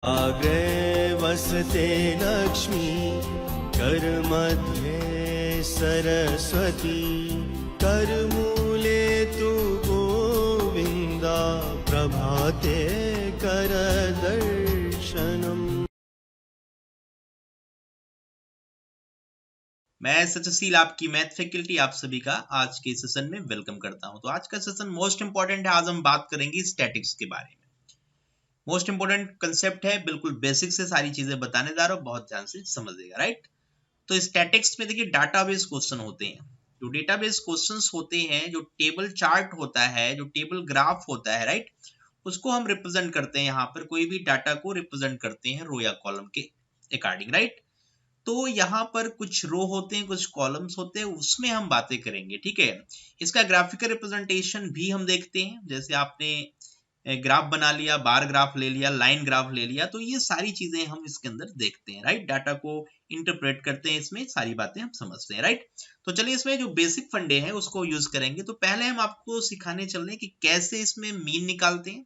Agro वसते Lakshmi करमध्ये Saraswati करमूले तु गोविन्दा प्रभाते करदर्शनम्। मैं सचशील आपकी मैथ फैकल्टी आप सभी का आज के सेशन में वेलकम करता हूं। तो आज का सेशन मोस्ट इंपॉर्टेंट है। आज हम बात करेंगे स्टैटिक्स के बारे में। मोस्ट इंपॉर्टेंट कंसेप्ट है, बिल्कुल बेसिक से सारी चीजें बताने जा रहा हूं, बहुत ध्यान से समझिएगा। राइट, तो स्टैटिक्स में देखिए डाटाबेस क्वेश्चन होते हैं। जो डेटाबेस क्वेश्चंस होते हैं, जो टेबल चार्ट होता है, जो टेबल ग्राफ होता है, राइट, उसको हम रिप्रेजेंट करते हैं। यहाँ पर कोई भी डाटा को रिप्रेजेंट करते हैं रो या कॉलम के अकॉर्डिंग। राइट, तो यहाँ पर कुछ रो होते हैं, कुछ कॉलम्स होते हैं, उसमें हम बातें करेंगे। ठीक है, इसका ग्राफिकल रिप्रेजेंटेशन भी हम देखते हैं। जैसे आपने ग्राफ बना लिया, बार ग्राफ ले लिया, लाइन ग्राफ ले लिया, तो ये सारी चीजें हम इसके अंदर देखते हैं। राइट, डाटा को इंटरप्रेट करते हैं, इसमें सारी बातें हम समझते हैं। राइट, तो चलिए इसमें जो बेसिक फंडे हैं उसको यूज करेंगे। तो पहले हम आपको सिखाने चल रहे हैं कि कैसे इसमें मीन निकालते हैं,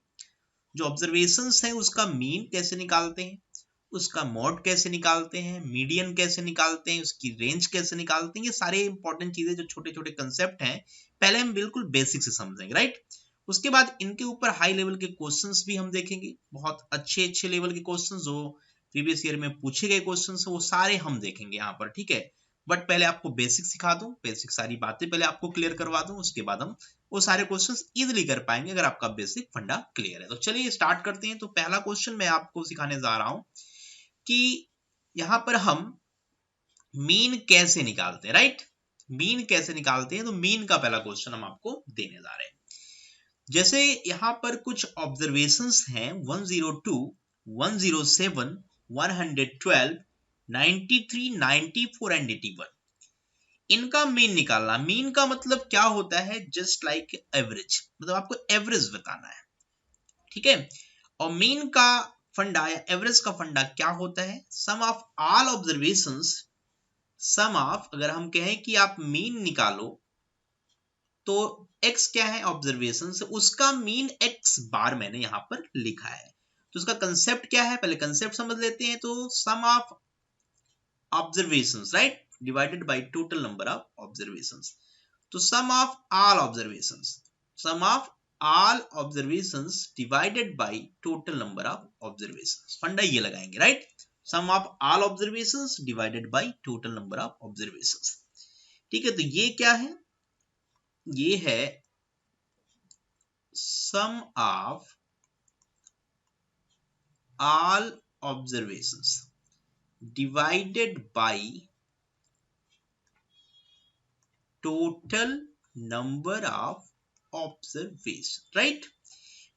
जो ऑब्जर्वेशंस है उसका मीन कैसे निकालते हैं, उसका मॉड कैसे निकालते हैं, मीडियन कैसे निकालते हैं, उसकी रेंज कैसे निकालते हैं। ये सारे इंपॉर्टेंट चीजें, जो छोटे छोटे कंसेप्ट हैं, पहले हम बिल्कुल बेसिक से समझेंगे। राइट, उसके बाद इनके ऊपर हाई लेवल के क्वेश्चंस भी हम देखेंगे। बहुत अच्छे अच्छे लेवल के क्वेश्चंस जो प्रीवियस ईयर में पूछे गए क्वेश्चंस वो सारे हम देखेंगे यहाँ पर। ठीक है, बट पहले आपको बेसिक सिखा दूं, बेसिक सारी बातें पहले आपको क्लियर करवा दूं, उसके बाद हम वो सारे क्वेश्चंस इजीली कर पाएंगे अगर आपका बेसिक फंडा क्लियर है। तो चलिए स्टार्ट करते हैं। तो पहला क्वेश्चन मैं आपको सिखाने जा रहा हूं कि यहां पर हम मीन कैसे निकालते हैं। राइट, मीन कैसे निकालते हैं, तो मीन का पहला क्वेश्चन हम आपको देने जा रहे हैं। जैसे यहां पर कुछ ऑब्जर्वेशंस हैं 102, 107, 112, 93, 94 एंड 81। इनका मीन निकालना। मीन का मतलब क्या होता है, जस्ट लाइक एवरेज, मतलब आपको एवरेज बताना है। ठीक है, और मीन का फंडा या एवरेज का फंडा क्या होता है, sum of all observations. Sum of, अगर हम कहें कि आप मीन निकालो तो x क्या है, ऑब्जर्वेशन से उसका मीन x बार मैंने यहां पर लिखा है। तो उसका कंसेप्ट क्या है, पहले कंसेप्ट समझ लेते हैं। तो sum of observations, right, divided by total number of observations. तो sum of all observations, sum of all observations divided by total number of observations। फंडा ये लगाएंगे। Right, sum of all observations divided by total number of observations। ठीक है, तो ये क्या है, ये है sum of all observations divided by total number of observation। Right,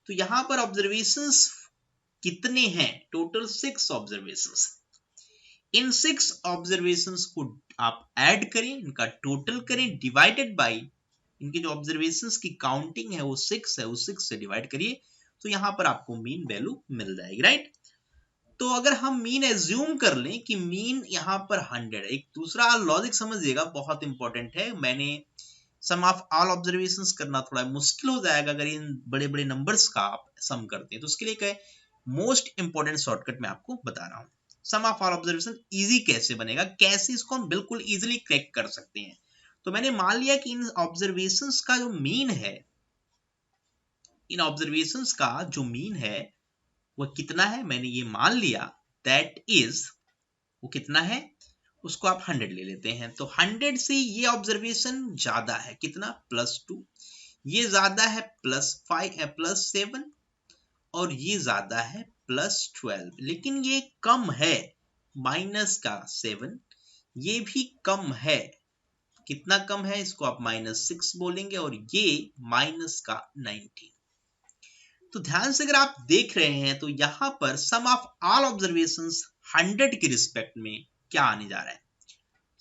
तो यहां पर ऑब्जर्वेशंस कितने हैं, टोटल 6 ऑब्जर्वेशंस। इन 6 ऑब्जर्वेशंस को आप ऐड करें, इनका टोटल करें, डिवाइडेड बाय इनके जो ऑब्जर्वेशंस की काउंटिंग है वो 6 है, उस 6 से डिवाइड करिए, तो यहां पर आपको मीन वैल्यू मिल जाएगी। राइट, तो अगर हम मीन एज्यूम कर लें कि मीन यहां पर 100 है, एक दूसरा लॉजिक समझिएगा, बहुत इंपॉर्टेंट है। मैंने सम ऑफ ऑल ऑब्जर्वेशंस करना थोड़ा मुश्किल हो जाएगा अगर इन बड़े बड़े नंबर्स का आप सम करते हैं, तो उसके लिए क्या मोस्ट इंपॉर्टेंट शॉर्टकट मैं आपको बता रहा हूं। सम ऑफ ऑल ऑब्जर्वेशन इजी कैसे बनेगा, कैसे इसको हम बिल्कुल इजीली क्रैक कर सकते हैं। तो मैंने मान लिया कि इन ऑब्जर्वेशंस का जो मीन है, इन ऑब्जर्वेशंस का जो मीन है वो कितना है, मैंने ये मान लिया, दैट इज, वो कितना है, उसको आप 100 ले लेते हैं। तो 100 से ये ऑब्जर्वेशन ज्यादा है, कितना, +2, ये ज्यादा है +5 +7, और ये ज्यादा है +12, लेकिन ये कम है माइनस का 7, ये भी कम है, कितना कम है, इसको आप -6 बोलेंगे, और ये माइनस का 19। तो ध्यान से अगर आप देख रहे हैं तो यहां पर सम ऑफ ऑल ऑब्जर्वेशंस 100 के रिस्पेक्ट में क्या आने जा रहा है,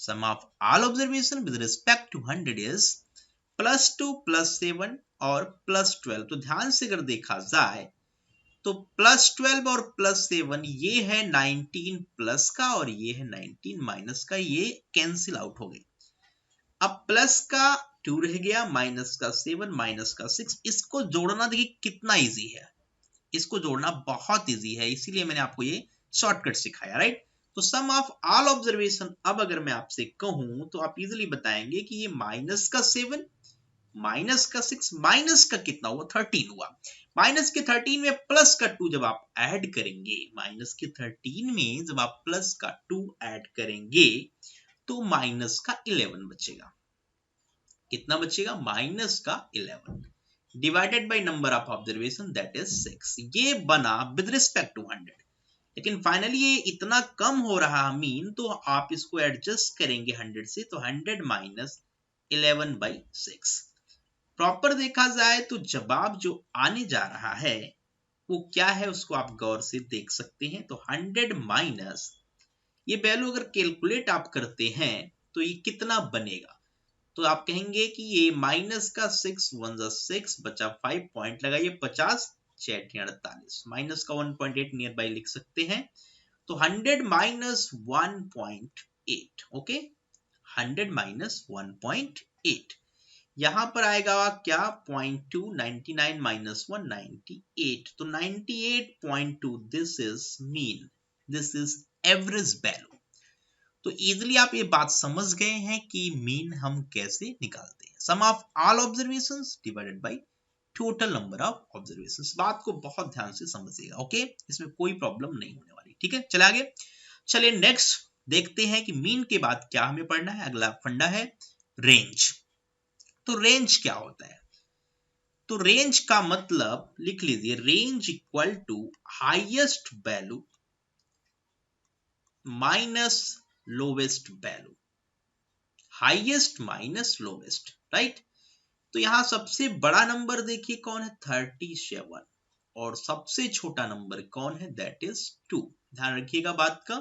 sum of all observation with respect to 100 is +2 +7 और +12। तो ध्यान से अगर देखा जाए तो +12 और +7 ये है 19 प्लस का, और ये है 19 माइनस का, ये कैंसिल आउट हो गए। अब प्लस का 2 रह गया, माइनस का 7, माइनस का 6, इसको जोड़ना देखिए कितना इजी है। इसको जोड़ना बहुत इजी है, इसीलिए मैंने आपको ये शॉर्टकट सिखाया, राइट। तो सम ऑफ ऑल ऑब्जर्वेशन, अब अगर मैं आपसे कहूं तो आप इजीली बताएंगे कि ये माइनस का 7, माइनस का 6, माइनस का कितना हुआ, 13 हुआ। माइनस के 13 में प्लस का 2 जब आप ऐड करेंगे, माइनस के 13 में जब आप प्लस का 2 ऐड करेंगे तो माइनस का 11 बचेगा। कितना बचेगा, माइनस का 11 divided by number of observation that is 6। ये बना विद रिस्पेक्ट टू 100, लेकिन फाइनली ये इतना कम हो रहा मीन, तो आप इसको एडजस्ट करेंगे 100 से, तो 100 माइनस 11/6। प्रॉपर देखा जाए तो जवाब जो आने जा रहा है वो क्या है, उसको आप गौर से देख सकते हैं। तो 100 माइनस, ये वैल्यू अगर कैलकुलेट आप करते हैं तो ये कितना बनेगा, तो आप कहेंगे कि ये माइनस का 6 1 6 बचा 5 पॉइंट लगाइए 50 6 48, माइनस का 1.8 नियर बाई लिख सकते हैं। तो 100 माइनस 1.8, ओके, 100 माइनस 1.8, यहां पर आएगा क्या, 0.2, 99 माइनस 1 98, तो 98.2, this is mean, this is average value. तो इजिली आप ये बात समझ गए हैं कि मीन हम कैसे निकालते हैं, sum of all observations divided by total number of observations. बात को बहुत ध्यान से समझिएगा, ओके, इसमें कोई प्रॉब्लम नहीं होने वाली, ठीक है। चले आगे, चलिए नेक्स्ट देखते हैं कि मीन के बाद क्या हमें पढ़ना है। अगला फंडा है रेंज। तो रेंज क्या होता है, तो रेंज का मतलब लिख लीजिए, range equal to highest value minus lowest value, highest minus lowest, right. तो यहां सबसे बड़ा नंबर देखिए कौन है, 37, और सबसे छोटा नंबर कौन है, दैट इज 2। ध्यान रखिएगा बात का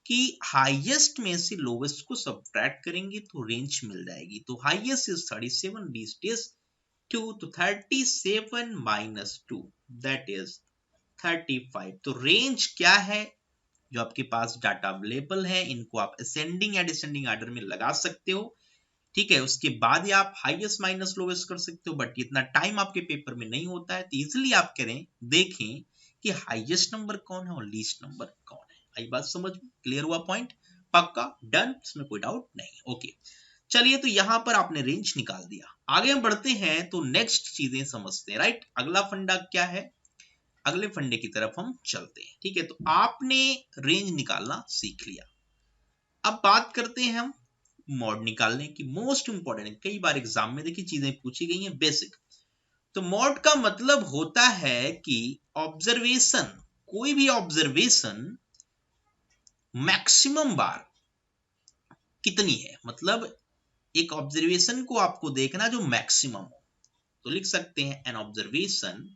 कि हाईएस्ट में से लोवेस्ट को सब्ट्रैक्ट करेंगे तो रेंज मिल जाएगी। तो हाईएस्ट इज 37, लीस्ट इज 2, तो 37 माइनस 2 दैट इज 35। तो रेंज क्या है, जो आपके पास डाटा अवेलेबल है इनको आप असेंडिंग या डिसेंडिंग ऑर्डर में लगा सकते हो, ठीक है। उसके बाद ही आप हाईएस्ट माइनस लोवेस्ट कर सकते हो, बट इतना टाइम आपके पेपर में नहीं होता है, तो इजिली आप करें, देखें कि हाईएस्ट नंबर कौन है और लीस्ट नंबर कौन है। आई बात समझ में, क्लियर हुआ पॉइंट, पक्का डन, इसमें कोई डाउट नहीं, ओके। चलिए, तो यहां पर आपने रेंज निकाल दिया, आगे हम बढ़ते हैं तो नेक्स्ट चीजें समझते हैं, राइट। अगला फंडा क्या है, अगले फंडे की तरफ हम चलते हैं, ठीक है। तो आपने रेंज निकालना सीख लिया, अब बात करते हैं हम मॉड निकालने की। मोस्ट इंपॉर्टेंट, कई बार एग्जाम में देखिए चीजें पूछी गई हैं बेसिक। तो मॉड का मतलब होता है कि ऑब्जर्वेशन, कोई भी ऑब्जर्वेशन मैक्सिमम बार कितनी है, मतलब एक ऑब्जर्वेशन को आपको देखना जो मैक्सिमम हो। तो लिख सकते हैं an observation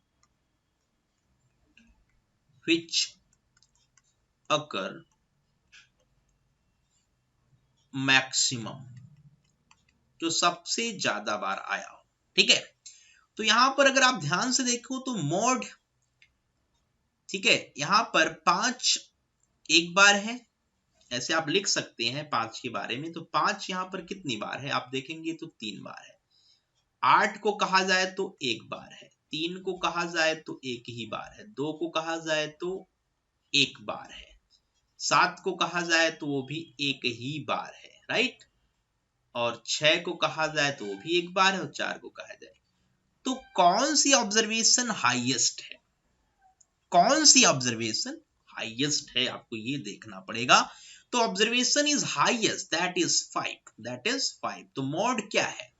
which occur maximum, जो सबसे ज्यादा बार आया हो, ठीक है। तो यहां पर अगर आप ध्यान से देखो तो मॉड, ठीक है, यहां पर 5 एक बार है, ऐसे आप लिख सकते हैं 5 के बारे में। तो 5 यहां पर कितनी बार है, आप देखेंगे तो 3 बार है। 8 को कहा जाए तो 1 बार है, 3 को कहा जाए तो 1 ही बार है, 2 को कहा जाए तो 1 बार है, 7 को कहा जाए तो वो भी 1 ही बार है, राइट। और 6 को कहा जाए तो वो भी 1 बार है, और 4 को कहा जाए। तो कौन सी ऑब्जर्वेशन हाईएस्ट है, कौन सी ऑब्जर्वेशन हाईएस्ट है, आपको ये देखना पड़ेगा। तो observation is highest, that is 5, that is 5। तो मॉड क्या है,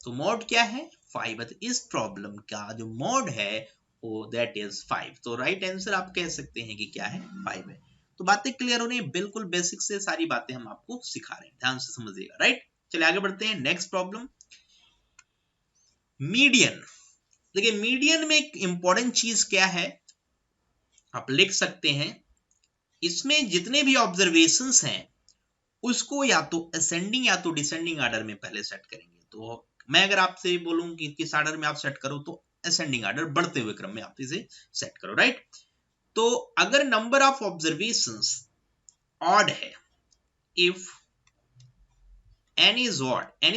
तो मॉड क्या है, 5। इस प्रॉब्लम का जो मॉड है वो दैट इज 5। तो राइट आंसर आप कह सकते हैं कि क्या है, 5 है। तो बातें क्लियर हो रही है, बिल्कुल बेसिक से सारी बातें हम आपको सिखा रहे हैं, ध्यान से समझिएगा, राइट। चलिए आगे बढ़ते हैं, नेक्स्ट प्रॉब्लम मीडियन। देखिए मीडियन में एक इंपॉर्टेंट चीज क्या है, आप लिख सकते हैं, इसमें जितने भी ऑब्जर्वेशंस हैं उसको या तो असेंडिंग या तो डिसेंडिंग ऑर्डर में पहले सेट करेंगे। तो मैं अगर आपसे बोलूं कि किस ऑर्डर में आप सेट करो, तो असेंडिंग ऑर्डर, बढ़ते हुए क्रम में आप इसे सेट करो, राइट। तो अगर नंबर ऑफ ऑब्जर्वेशंस ऑड है, if n is odd, n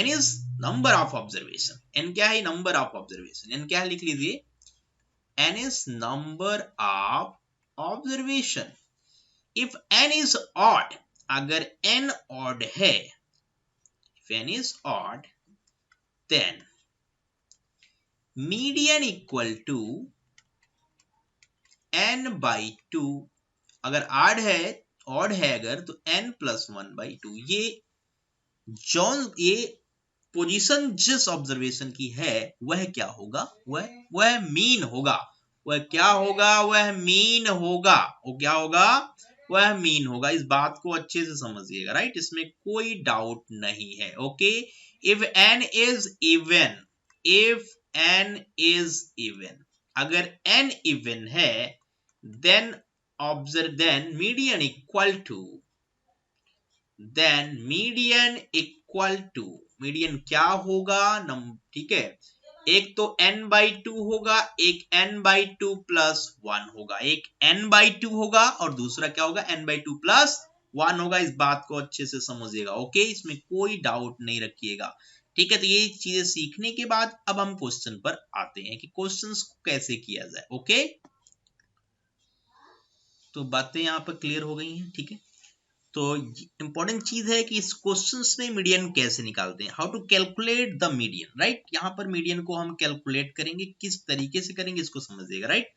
is number of observation, n क्या है, नंबर ऑफ ऑब्जर्वेशन, n क्या है लिख लीजिए, n is number of observation. If n is odd, अगर n odd है, if n is odd, then median equal to n by 2. अगर odd है अगर तो n plus 1 by 2. ये पोजीशन जिस ऑब्जर्वेशन की है वह क्या होगा, वह मीन होगा. वह क्या होगा, वह मीन होगा. वो क्या होगा, वह मीन होगा. इस बात को अच्छे से समझिएगा, राइट. इसमें कोई डाउट नहीं है. Okay. If n is even, अगर n इवन है, then median equal to median क्या होगा, ठीक है. एक तो n by 2 होगा, एक n by 2 plus 1 होगा. एक n by 2 होगा और दूसरा क्या होगा, n by 2 plus 1 होगा. इस बात को अच्छे से समझिएगा. ओके. इसमें कोई डाउट नहीं रखिएगा, ठीक है. तो ये चीजें सीखने के बाद अब हम क्वेश्चन पर आते हैं कि क्वेश्चंस को कैसे किया जाए. ओके. तो बातें यहाँ पर क्लियर हो गई हैं, ठीक है. तो इंपॉर्टेंट चीज है कि इस क्वेश्चंस में मीडियन कैसे निकालते हैं, how to calculate the median, right. यहाँ पर मीडियन को हम कैलकुलेट करेंगे, किस तरीके से करेंगे इसको समझिएगा, राइट.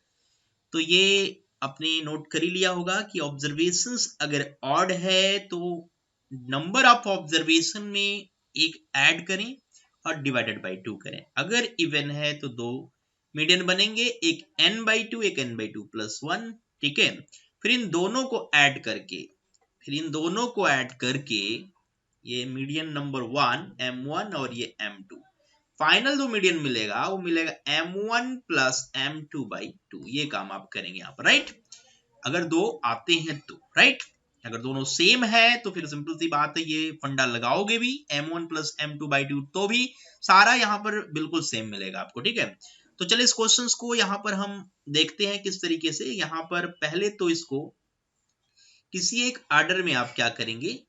तो ये आपने नोट कर ही लिया होगा कि ऑब्जर्वेशंस अगर ऑड है तो नंबर ऑफ ऑब्जर्वेशन में एक ऐड करें और डिवाइडेड बाय 2 करें. अगर इवन है तो दो मीडियन बनेंगे, एक n by 2, एक n by 2 plus 1, ठीक है. फिर इन दोनों को ऐड करके ये मीडियन नंबर 1 m1 और ये m2, फाइनल जो मीडियन मिलेगा वो मिलेगा m1 plus m2 by 2. ये काम आप करेंगे यहाँ पर, राइट. अगर दो आते हैं तो, राइट. अगर दोनों सेम है तो फिर सिंपल सी बात है, ये फंडा लगाओगे भी m1 plus m2 by 2 तो भी सारा यहाँ पर बिल्कुल सेम मिलेगा आपको, ठीक है. तो चलिए इस क्वेश्चंस को यहाँ पर हम देखते हैं किस तरीके से. यहाँ पर पहले तो इसको किसी एक ऑर्डर में आप क्या करेंगे,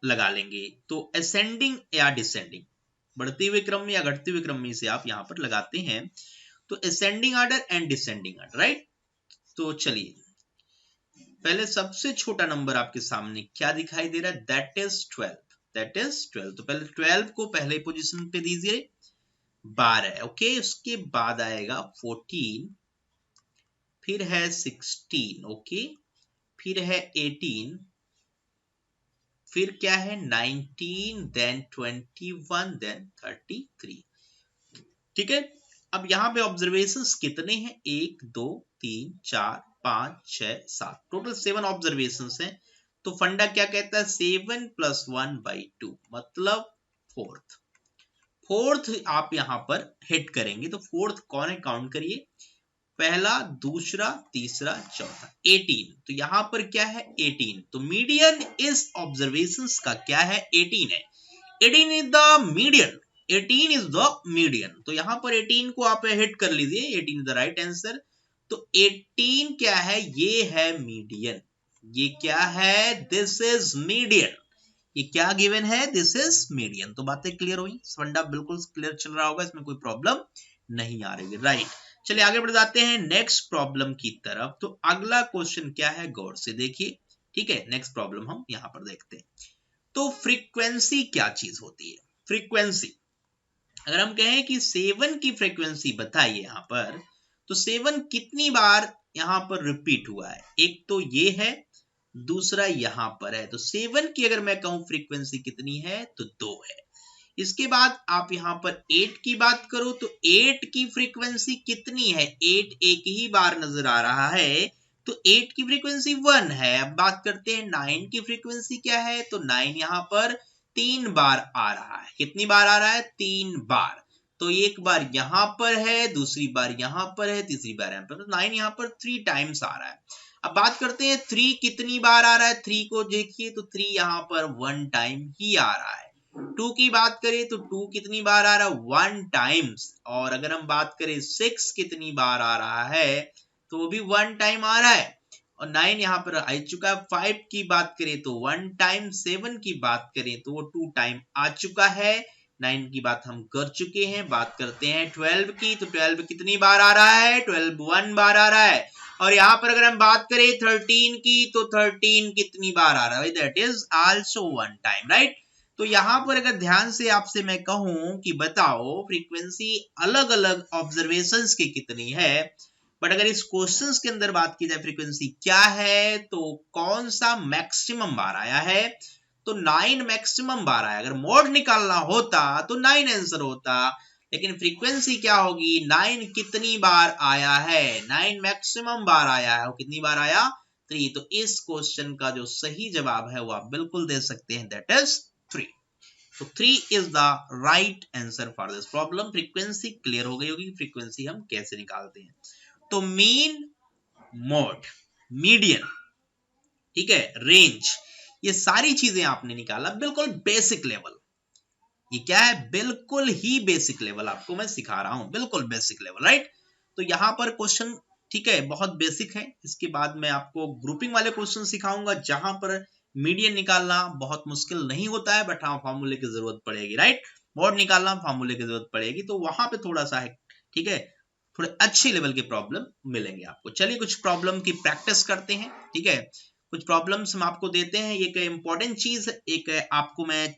लगा लेंगे. तो असेंडिंग या डिसेंडिंग, बढ़ते हुए क्रम में या घटते हुए क्रम में से आप यहाँ पर लगाते हैं. तो ascending order and descending order, right. तो चलिए पहले सबसे छोटा नंबर आपके सामने क्या दिखाई दे रहा है, दैट इज 12. तो पहले 12 को पहले पोजीशन पे दीजिए, 12. ओके. उसके बाद आएगा 14, फिर है 16, ओके. फिर है 18, फिर क्या है 19, देन 21, देन 33, ठीक है. अब यहाँ पे ऑब्जर्वेशंस कितने हैं, 1 2 3 4 5 6 7, टोटल 7 ऑब्जर्वेशंस हैं. तो फंडा क्या कहता है, 7 plus 1 by 2 मतलब फोर्थ आप यहाँ पर हिट करेंगे. तो फोर्थ कौन है, काउंट करिए, पहला, दूसरा, तीसरा, चौथा, 18. तो यहाँ पर क्या है 18. तो मीडियन इस ऑब्जर्वेशंस का क्या है, 18 है. 18 इज द मीडियन. तो यहाँ पर 18 को आप हिट कर लीजिए, 18 इज द राइट आंसर. तो 18 क्या है, ये है मीडियन. ये क्या है, दिस इज मीडियन. ये क्या गिवन है, दिस इज मीडियन. तो बातें क्लियर हुई, फंडा बिल्कुल क्लियर चल रहा होगा, इसमें कोई प्रॉब्लम नहीं आ रही, राइट. चलिए आगे बढ़ जाते हैं नेक्स्ट प्रॉब्लम की तरफ. तो अगला क्वेश्चन क्या है, गौर से देखिए, ठीक है. नेक्स्ट प्रॉब्लम हम यहां पर देखते हैं. तो फ्रीक्वेंसी क्या चीज होती है, फ्रीक्वेंसी अगर हम कहें कि 7 की फ्रीक्वेंसी बताइए यहां पर, तो 7 कितनी बार यहां पर रिपीट हुआ है. एक तो ये है, दूसरा यहां पर है. तो 7 की अगर मैं कहूं फ्रीक्वेंसी कितनी है, तो 2 है. इसके बाद आप यहां पर 8 की बात करो तो 8 की फ्रीक्वेंसी कितनी है, 8 एक ही बार नजर आ रहा है, तो 8 की फ्रीक्वेंसी 1 है. अब बात करते हैं 9 की फ्रीक्वेंसी क्या है, तो 9 यहां पर 3 बार आ रहा है. कितनी बार आ रहा है, 3 बार. तो एक बार यहां पर है, दूसरी बार यहां पर है, तीसरी बार यहां पर. तो 9 यहां पर 3 टाइम्स आ रहा है. अब बात करते हैं 3 कितनी बार आ रहा है, 3 को देखिए तो 3 यहां पर 1 टाइम ही आ रहा है. 2 की बात करें तो 2 कितनी बार आ रहा है, 1 टाइम्स. और अगर हम बात करें 6 कितनी बार आ रहा है, तो वो भी 1 टाइम आ रहा है. और 9 यहाँ पर आ चुका है. 5 की बात करें तो 1 टाइम, 7 की बात करें तो वो 2 टाइम आ चुका है. 9 की बात हम कर चुके हैं। बात करते हैं 12 की, तो 12 कितनी बार आ रहा है? 12 1 बार आ रहा है। और यहाँ पर अगर हम बात करें 13 की, तो 13 कितनी बार आ रहा है? That is also 1 time, right. तो यहाँ पर अगर ध्यान से आपसे मैं कहूं कि बताओ फ्रीक्वेंसी अलग अलग ऑब्जर्वेशंस की कितनी है, बट अगर इस क्वेश्चंस के अंदर बात की जाए फ्रीक्वेंसी क्या है, तो कौन सा मैक्सिमम बार आया है? तो 9 मैक्सिमम बार आया। अगर मोड निकालना होता तो 9 आंसर होता, लेकिन फ्रीक्वेंसी क्या होगी? 9 कितनी बार आया है? 9 मैक्सिमम बार आया है। और कितनी बार आया? 3। तो इस क्वेश्चन का जो सही जवाब है वो आप बिल्कुल दे सकते हैं, दैट इज 3। तो 3 is the right answer for this problem. Frequency clear हो गई होगी, फ्रीक्वेंसी हम कैसे निकालते हैं। तो मीन, मोड, मीडियन, ठीक है, रेंज, ये सारी चीजें आपने निकाला बिल्कुल बेसिक लेवल। ये क्या है? बिल्कुल ही बेसिक लेवल आपको मैं सिखा रहा हूं, बिल्कुल बेसिक लेवल, राइट। तो यहां पर क्वेश्चन, ठीक है, बहुत बेसिक है। इसके बाद मैं आपको ग्रुपिंग वाले क्वेश्चन सिखाऊंगा जहां पर मीडियन निकालना बहुत मुश्किल नहीं होता है, बट हाँ फॉर्मूले की जरूरत पड़ेगी, राइट। मोड निकालना फॉर्मूले की जरूरत पड़ेगी, तो वहां पे थोड़ा सा है, ठीक है, थोड़े अच्छे लेवल के प्रॉब्लम मिलेंगे आपको। चलिए कुछ प्रॉब्लम की प्रैक्टिस करते हैं, ठीक है। कुछ प्रॉब्लम्स हम आपको देते हैं। एक इंपॉर्टेंट चीज, एक आपको मैं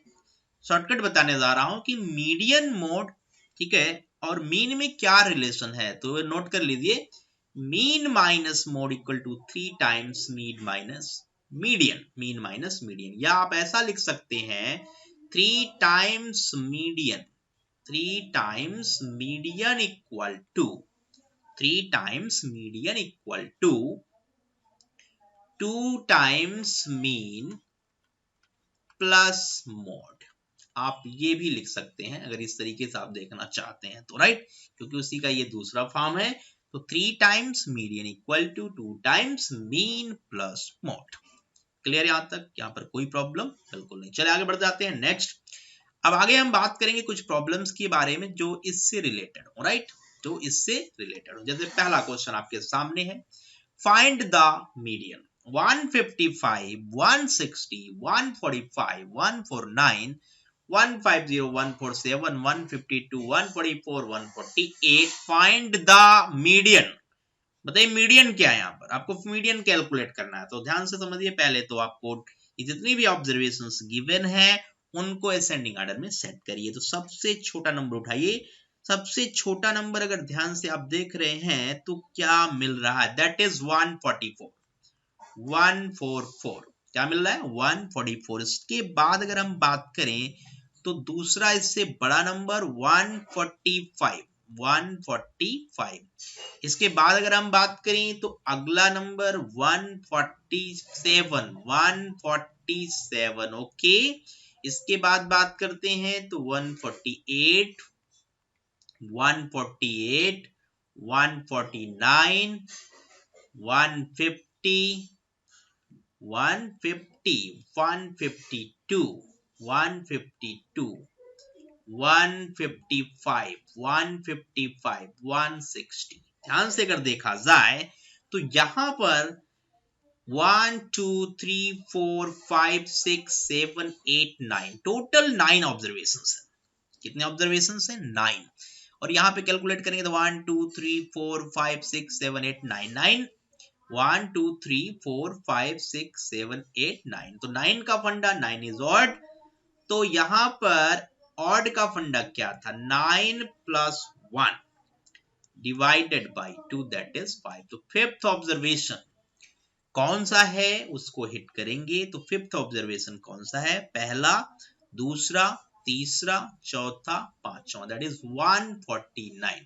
शॉर्टकट बताने जा रहा हूं कि मीडियन, मोड, ठीक है, और मीन में क्या रिलेशन है। तो नोट कर लीजिए, mean minus mode equal to 3 times mean minus median. Mean minus median, या आप ऐसा लिख सकते हैं 3 times median, 3 times median equal to 3 times median equal to 2 times mean plus mode. आप ये भी लिख सकते हैं अगर इस तरीके से आप देखना चाहते हैं तो, राइट, क्योंकि उसी का ये दूसरा फॉर्म है। तो 3 times median equal to 2 times mean plus mode. Clear यहां तक? यहां पर कोई प्रॉब्लम बिल्कुल नहीं। चले आगे बढ़ जाते हैं नेक्स्ट। अब आगे हम बात करेंगे कुछ प्रॉब्लम्स के बारे में जो इससे रिलेटेड हो, राइट, जो इससे रिलेटेड हो। जैसे पहला क्वेश्चन आपके सामने है, find the median 155, 160, 145, 149, 150, 147, 152, 144, 148, find the median. बताइए मीडियन क्या है। यहाँ पर आपको मीडियन कैलकुलेट करना है, तो ध्यान से समझिए। पहले तो आपको जितनी भी ऑब्जर्वेशंस गिवन है उनको असेंडिंग ऑर्डर में सेट करिए। तो सबसे छोटा नंबर उठाइए। सबसे छोटा नंबर अगर ध्यान से आप देख रहे हैं तो क्या मिल रहा है? That is 144। 144 क्या मिल रहा है? 144। इसके बाद अगर हम बात करें तो दूसरा इससे बड़ा नंबर 145। 145। इसके बाद अगर हम बात करें तो अगला नंबर 147। 147, ओके। इसके बाद बात करते हैं तो 148, 148, 149, 150, 150, 152, 152, 155, 155, 160। ध्यान से अगर देखा जाए तो यहां पर 1 2 3 4 5 6 7 8 9 टोटल 9 ऑब्जर्वेशंस है। कितने ऑब्जर्वेशंस है? 9। और यहां पे कैलकुलेट करेंगे तो 1 2 3 4 5 6 7 8 9 9 1 2 3 4 5 6 7 8 9। तो 9 का फंडा 9 इज ऑड। तो यहां पर ऑड का फंडा क्या था? 9 plus 1 divided by 2, that is 5। तो फिफ्थ ऑब्जर्वेशन कौन सा है उसको हिट करेंगे। तो फिफ्थ ऑब्जर्वेशन कौन सा है? पहला, दूसरा, तीसरा, चौथा, पांचवा, दैट इज 149।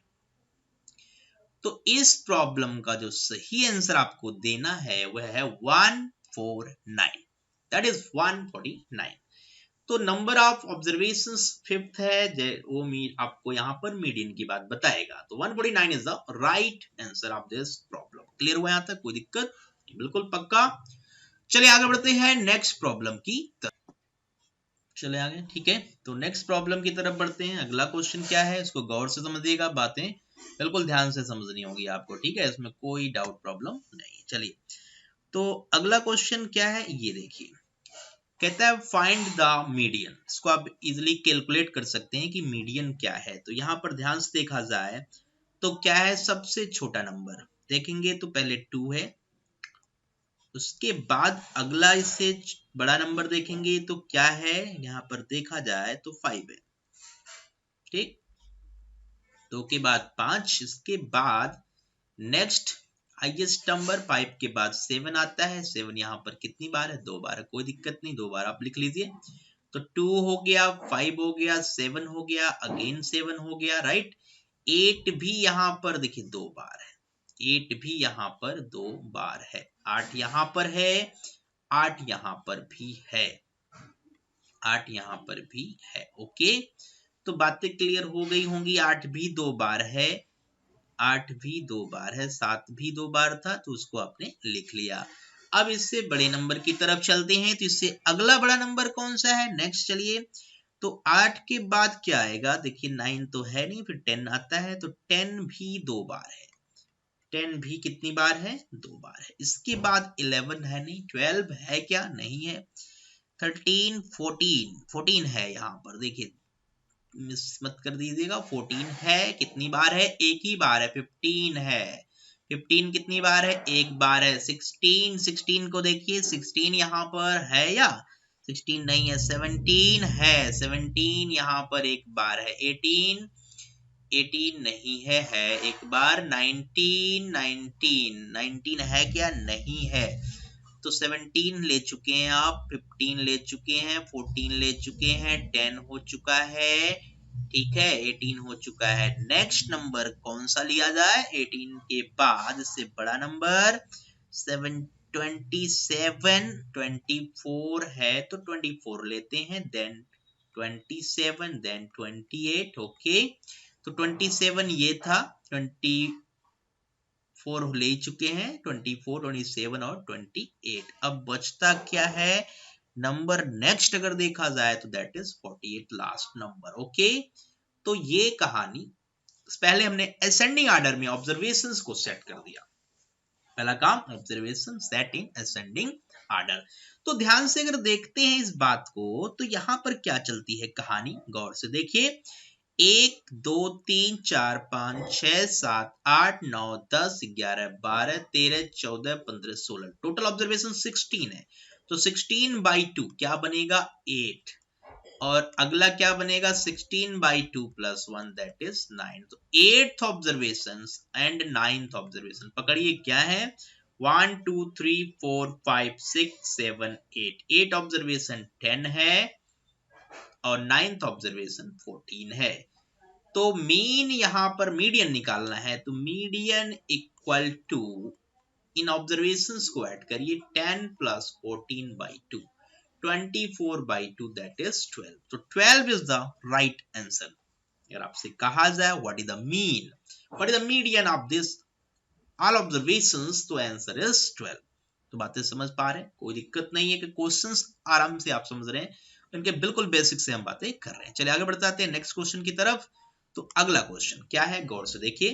तो इस प्रॉब्लम का जो सही आंसर आपको देना है वह है 149, दैट इज 149। तो नंबर ऑफ ऑब्जर्वेशंस फिफ्थ है, वो आपको यहाँ पर मीडियन की बात बताएगा। तो 149 is the right answer of this problem. Clear हुआ यहाँ तक? कोई दिक्कत? बिल्कुल पक्का। चलिए आगे बढ़ते हैं नेक्स्ट प्रॉब्लम की तरफ। चले आगे, ठीक है। तो नेक्स्ट प्रॉब्लम की तरफ बढ़ते हैं। अगला क्वेश्चन क्या है इसको गौर से समझिएगा, बातें बिल्कुल ध्यान से समझनी होगी आपको, ठीक है, इसमें कोई डाउट प्रॉब्लम नहीं। चलिए तो अगला क्वेश्चन क्या है ये देखिए, कहता है फाइंड द मीडियन। इसको आप इजिली कैलकुलेट कर सकते हैं कि मीडियन क्या है। तो यहाँ पर ध्यान से देखा जाए तो क्या है, सबसे छोटा नंबर देखेंगे तो पहले 2 है, उसके बाद अगला इससे बड़ा नंबर देखेंगे तो क्या है, यहाँ पर देखा जाए तो 5 है, ठीक। 2 के बाद 5, इसके बाद नेक्स्ट हाईएस्ट नंबर 5 के बाद 7 आता है। 7 यहाँ पर कितनी बार है, 2 बार है, कोई दिक्कत नहीं, 2 बार आप लिख लीजिए। तो 2 हो गया, 5 हो गया, 7 हो गया, अगेन 7 हो गया, राइट। 8 भी यहाँ पर देखिए 2 बार है, 8 भी यहाँ पर 2 बार है, 8 यहाँ पर है, 8 यहाँ पर भी है, 8 यहाँ पर भी है। ओके, तो बातें क्लियर हो गई होंगी। 8 भी 2 बार है, 8 भी 2 बार है, 7 भी 2 बार था, तो उसको आपने लिख लिया। अब इससे बड़े नंबर की तरफ चलते हैं। तो इससे अगला बड़ा नंबर कौन सा है, नेक्स्ट चलिए। तो 8 के बाद क्या आएगा, देखिए 9 तो है नहीं, फिर 10 आता है, तो 10 भी 2 बार है, 10 भी कितनी बार है, 2 बार है। इसके बाद 11 है नहीं, 12 है क्या, नहीं है, 13 14 14 है, यहाँ पर देखिए मिस मत कर दीजिएगा, 14 है, कितनी बार है, एक ही बार है, 15 है, 15 कितनी बार है, एक बार है। 16 16 को देखिए, 16 यहाँ पर है या 16 नहीं है, 17 है, 17 यहाँ पर एक बार है। 18 18 नहीं है एक बार। 19 19 19 है क्या, नहीं है। तो 17 ले चुके हैं आप, 15 ले चुके हैं, 14 ले चुके हैं, 10 हो चुका है, ठीक है, 18 हो चुका है। नेक्स्ट नंबर कौन सा लिया जाए, 18 के बाद इससे बड़ा नंबर 7 27 24 है, तो 24 लेते हैं, देन 27, देन 28। ओके, तो 27 ये था, 24 ले चुके हैं, 24 27 और 28। अब बचता क्या है नंबर, नेक्स्ट अगर देखा जाए तो that is 48, last number. Okay, तो ये कहानी, पहले हमने असेंडिंग ऑर्डर में ऑब्जर्वेशंस को सेट कर दिया। पहला काम, observation set in ascending order. तो ध्यान से अगर देखते हैं इस बात को, तो यहां पर क्या चलती है कहानी, गौर से देखिए। 1 2 3 4 5 6 7 8 9 10 11 12 13 14 15 16, टोटल ऑब्जर्वेशन 16 है। तो 16 बाई 2 क्या बनेगा, 8, और अगला क्या बनेगा, 16 बाई 2 प्लस 1 दैट इज 9। तो 8th observation and 9th observation पकड़िए, क्या है, 1 2 3 4 5 6 7 8, 8 ऑब्जर्वेशन 10 है और 9th ऑब्जर्वेशन 14 है। तो मीन यहां पर मीडियन निकालना है, तो मीडियन इक्वल टू, इन ऑब्जर्वेशंस को ऐड करिए, 10 प्लस 14 by 2, 24 by 2 that is 12. So 12 is the right answer. अगर आपसे कहा जाए what is the mean, what is the median of this all observations, तो answer is 12. तो बातें समझ पा रहे हैं, कोई दिक्कत नहीं है कि क्वेश्चंस आराम से आप समझ रहे हैं, इनके बिल्कुल बेसिक से हम बातें कर रहे हैं। चलिए आगे बढ़ते हैं नेक्स्ट क्वेश्चन की तरफ। तो अगला क्वेश्चन क्या है, गौर से देखिए।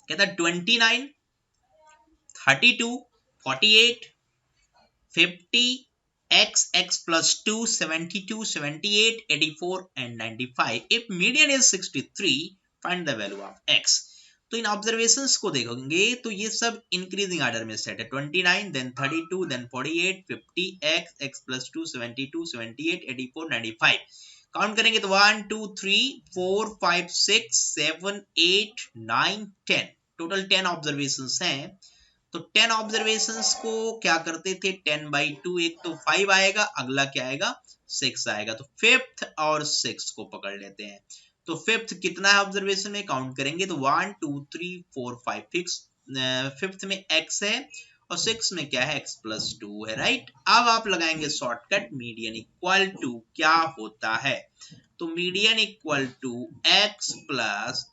कहता है 29 32 48 50 x plus 2 72 78 84 and 95, if median is 63, find the value of x। तो इन ऑब्जर्वेशंस को देखोगे तो ये सब इंक्रीजिंग ऑर्डर में सेट है, 29 then 32 then 48 50 x plus 2 72 78 84 95। Count करेंगे तो 1 2 3 4 5 6 7 8 9 10, टोटल 10 ऑब्जर्वेशंस हैं। तो 10 ऑब्जर्वेशंस को क्या करते थे, 10 बाई 2, एक तो 5 आएगा, अगला क्या आएगा, 6 आएगा, तो 5th और 6 को पकड़ लेते हैं। तो 5th कितना है ऑब्जर्वेशन में, काउंट करेंगे तो 1 2 3 4 5 6, 5th में x है और 6 में क्या है, x plus 2 है, राइट। अब आप लगाएंगे शॉर्टकट, मीडियन इक्वल टू क्या होता है, तो median equal to x plus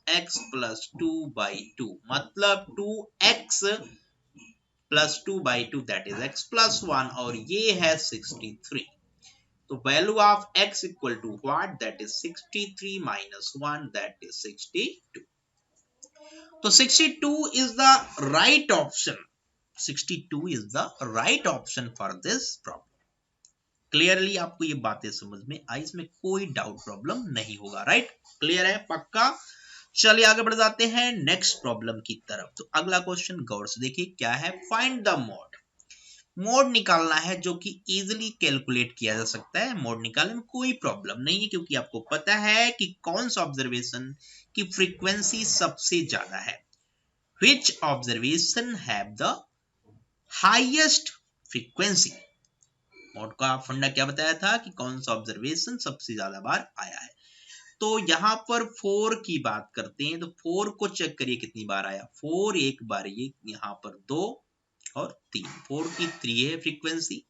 2 by 2, मतलब 2x plus 2 by 2 that is x plus 1, और ये है 63। तो value of x equal to what, that is 63 minus 1 that is 62। तो 62 is the right option, 62 is the right option for this problem। Clearly आपको ये बातें समझ में आई, इसमें कोई डाउट प्रॉब्लम नहीं होगा, राइट? क्लियर है, पक्का? चलिए आगे बढ़ जाते हैं नेक्स्ट प्रॉब्लम की तरफ। तो अगला क्वेश्चन गौर से देखिए क्या है, फाइंड द मोड। मोड निकालना है जो कि इजीली कैलकुलेट किया जा सकता है। मोड निकालने में कोई प्रॉब्लम नहीं है, क्योंकि आपको पता है कि कौन सा ऑब्जर्वेशन की फ्रीक्वेंसी सबसे ज्यादा है। Which observation have the highest frequency? Mode का फंडा क्या बताया था कि कौन सा ऑब्जर्वेशन सबसे ज्यादा बार आया है। तो यहाँ पर 4 की बात करते हैं, तो 4 को चेक करिए कितनी बार आया। 4 एक बार, ये यहाँ पर 2 और 3, 4 की 3 है फ्रीक्वेंसी।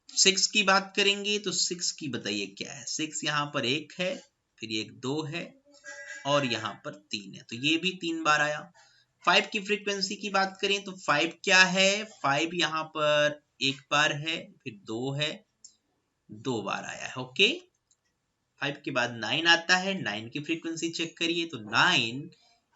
6 की बात करेंगे तो 6 की बताइए क्या है। 6 यहाँ पर 1 है, फिर एक 2 है और यहाँ पर 3 है, तो ये भी 3 बार आया। 5 की फ्रीक्वेंसी की बात करें तो 5 क्या है, 5 यहाँ पर 1 बार है, फिर 2 है, 2 बार आया है। ओके, 5 के बाद 9 आता है। 9 की फ्रीक्वेंसी चेक करिए तो 9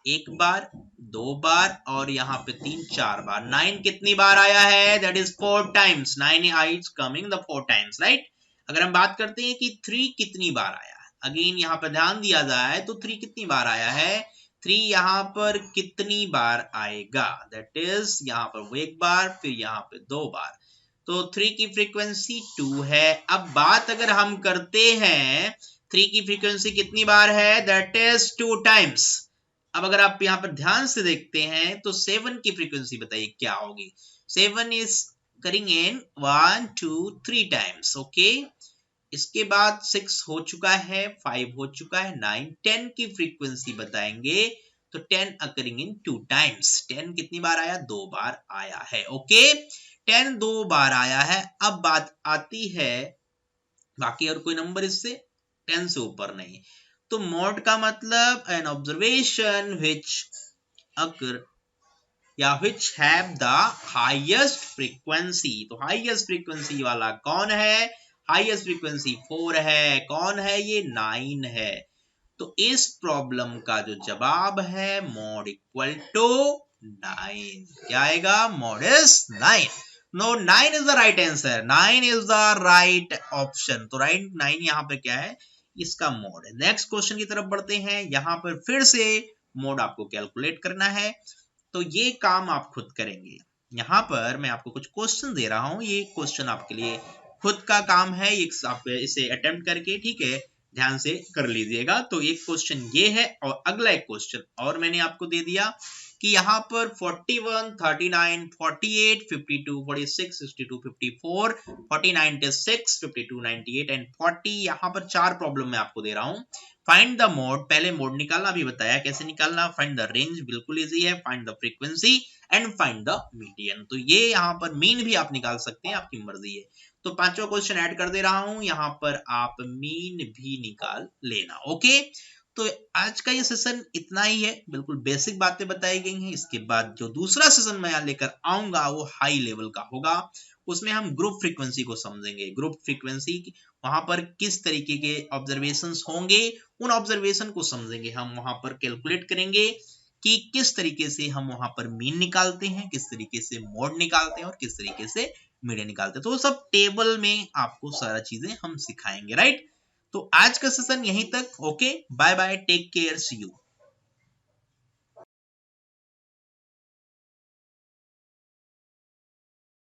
1 बार, 2 बार और यहाँ पे 3 4 बार। 9 कितनी बार आया है, that is 4 times. 9 is coming the 4 times, right? अगर हम बात करते हैं कि 3 कितनी बार आया, अगेन यहाँ पर ध्यान दिया जाए तो 3 कितनी बार आया है, 3 यहाँ पर कितनी बार आएगा, दैट इज यहाँ पर वो 1 बार, फिर यहाँ पे 2 बार। तो 3 की फ्रीक्वेंसी 2 है। अब बात अगर हम करते हैं 3 की फ्रीक्वेंसी कितनी बार है, दैट इज 2 टाइम्स। अब अगर आप यहाँ पर ध्यान से देखते हैं तो 7 की फ्रीक्वेंसी बताइए क्या होगी। 7 is occurring in 1 2 3 times. Okay, इसके बाद 6 हो चुका है, 5 हो चुका है, 9 10 की फ्रीक्वेंसी बताएंगे तो 10 अकरिंग इन 2 टाइम्स। 10 कितनी बार आया, 2 बार आया है। ओके, 10 2 बार आया है। अब बात आती है बाकी और कोई नंबर इससे 10 से ऊपर नहीं। तो मोड का मतलब एन ऑब्जर्वेशन व्हिच अकर या which have the highest frequency. तो हाईएस्ट फ्रीक्वेंसी वाला कौन है, हाईएस्ट फ्रीक्वेंसी 4 है। कौन है ये, 9 है। तो इस प्रॉब्लम का जो जवाब है मोड इक्वल टू 9। क्या आएगा, mode is 9। No, 9 is the right answer, 9 is the right option. तो राइट 9 यहाँ पे क्या है, इसका मोड है। नेक्स्ट क्वेश्चन की तरफ बढ़ते हैं। यहाँ पर फिर से मोड आपको कैलकुलेट करना है, तो ये काम आप खुद करेंगे। यहाँ पर मैं आपको कुछ क्वेश्चन दे रहा हूँ, ये क्वेश्चन आपके लिए खुद का काम है, आप इसे अटेम्प्ट करके, ठीक है, ध्यान से कर लीजिएगा। तो एक क्वेश्चन ये है और अगला एक क्वेश्चन और मैंने आपको दे दिया कि यहाँ पर 41 39 48 52 46 62 54 49 96 52 98 एंड 40। यहाँ पर 4 प्रॉब्लम मैं आपको दे रहा हूँ। फाइंड द मोड, पहले मोड निकालना भी बताया कैसे निकालना। फाइंड द रेंज, बिल्कुल इजी है। Find the frequency and find the median. तो ये यहाँ पर मीन भी आप निकाल सकते हैं, आपकी मर्जी है। तो 5वां क्वेश्चन ऐड कर दे रहा हूं, यहाँ पर आप मीन भी निकाल लेना। ओके, तो आज का ये सेशन इतना ही है, बिल्कुल बेसिक बातें बताई गई हैं। इसके बाद जो दूसरा सेशन मैं यहाँ लेकर आऊंगा वो हाई लेवल का होगा, उसमें हम ग्रुप फ्रीक्वेंसी को समझेंगे। ग्रुप फ्रीक्वेंसी वहां पर किस तरीके के ऑब्जर्वेशंस होंगे, उन ऑब्जर्वेशन को समझेंगे हम। वहां पर कैलकुलेट करेंगे कि किस तरीके से हम वहां पर मीन निकालते हैं, किस तरीके से मोड निकालते हैं और किस तरीके से मीडियन निकालते हैं। तो सब टेबल में आपको सारा चीजें हम सिखाएंगे, राइट? तो आज का सेशन यहीं तक। Okay, bye bye, take care, see you.